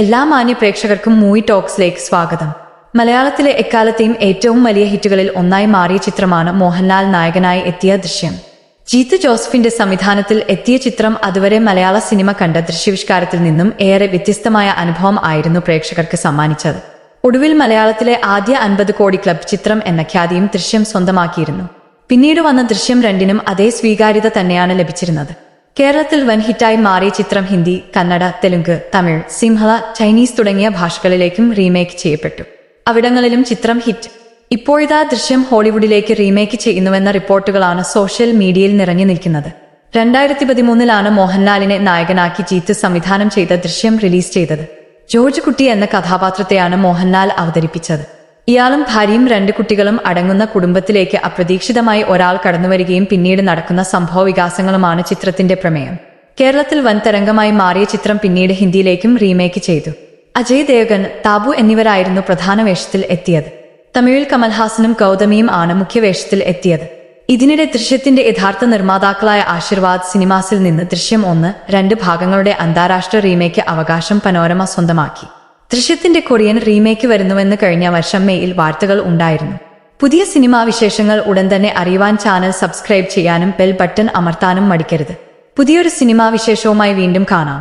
എല്ലാ മാന്യ പ്രേക്ഷകർക്കും മൂവി ടോക്സിലേക്ക് സ്വാഗതം. മലയാളത്തിലെ എക്കാലത്തെയും ഏറ്റവും വലിയ ഹിറ്റുകളിൽ ഒന്നായി മാറിയ ചിത്രമാണ് മോഹൻലാൽ നായകനായി എത്തിയ ദൃശ്യം. ജീത്തു ജോസഫിന്റെ സംവിധാനത്തിൽ എത്തിയ ചിത്രം അതുവരെ മലയാള സിനിമ കണ്ട ദൃശ്യാവിഷ്കാരത്തിൽ നിന്നും ഏറെ വ്യത്യസ്തമായ അനുഭവം ആയിരുന്നു പ്രേക്ഷകർക്ക് സമ്മാനിച്ചത്. ഒടുവിൽ മലയാളത്തിലെ ആദ്യ 50 കോടി ക്ലബ് ചിത്രം എന്ന ഖ്യാതിയും ദൃശ്യം സ്വന്തമാക്കിയിരുന്നു. പിന്നീട് വന്ന ദൃശ്യം 2-നും അതേ സ്വീകാര്യത തന്നെയാണ് ലഭിച്ചിരുന്നത്. കേരളത്തിൽ വൻ ഹിറ്റായി മാറിയ ചിത്രം ഹിന്ദി, കന്നഡ, തെലുങ്ക്, തമിഴ്, സിംഹള, ചൈനീസ് തുടങ്ങിയ ഭാഷകളിലേക്കും റീമേക്ക് ചെയ്യപ്പെട്ടു. അവിടങ്ങളിലും ചിത്രം ഹിറ്റ്. ഇപ്പോഴിതാ ദൃശ്യം ഹോളിവുഡിലേക്ക് റീമേക്ക് ചെയ്യുന്നുവെന്ന റിപ്പോർട്ടുകളാണ് സോഷ്യൽ മീഡിയയിൽ നിറഞ്ഞു നിൽക്കുന്നത്. 2013 മോഹൻലാലിനെ നായകനാക്കി ജീത്ത് സംവിധാനം ചെയ്ത ദൃശ്യം റിലീസ് ചെയ്തത്. ജോർജ് കുട്ടി എന്ന കഥാപാത്രത്തെയാണ് മോഹൻലാൽ അവതരിപ്പിച്ചത്. ഇയാളും ഭാര്യയും 2 കുട്ടികളും അടങ്ങുന്ന കുടുംബത്തിലേക്ക് അപ്രതീക്ഷിതമായി ഒരാൾ കടന്നുവരികയും പിന്നീട് നടക്കുന്ന സംഭവ വികാസങ്ങളുമാണ് ചിത്രത്തിന്റെ പ്രമേയം. കേരളത്തിൽ വൻ തരംഗമായി മാറിയ ചിത്രം പിന്നീട് ഹിന്ദിയിലേക്കും റീമേക്ക് ചെയ്തു. അജയ് ദേവ്ഗൺ, താബു എന്നിവരായിരുന്നു പ്രധാന വേഷത്തിൽ എത്തിയത്. തമിഴിൽ കമൽഹാസനും ഗൗതമിയും ആണ് മുഖ്യവേഷത്തിൽ എത്തിയത്. ഇതിനിടെ ദൃശ്യത്തിന്റെ യഥാർത്ഥ നിർമ്മാതാക്കളായ ആശീർവാദ് സിനിമാസിൽ നിന്ന് ദൃശ്യം 1-2 ഭാഗങ്ങളുടെ അന്താരാഷ്ട്ര റീമേക്ക് അവകാശം പനോരമ സ്വന്തമാക്കി. ദൃശ്യത്തിന്റെ കൊറിയൻ റീമേക്ക് വരുന്നുവെന്ന് കഴിഞ്ഞ വർഷം മെയിൽ വാർത്തകൾ ഉണ്ടായിരുന്നു. പുതിയ സിനിമാ വിശേഷങ്ങൾ ഉടൻ തന്നെ അറിയുവാൻ ചാനൽ സബ്സ്ക്രൈബ് ചെയ്യാനും ബെൽ ബട്ടൺ അമർത്താനും മടിക്കരുത്. പുതിയൊരു സിനിമാ വിശേഷവുമായി വീണ്ടും കാണാം.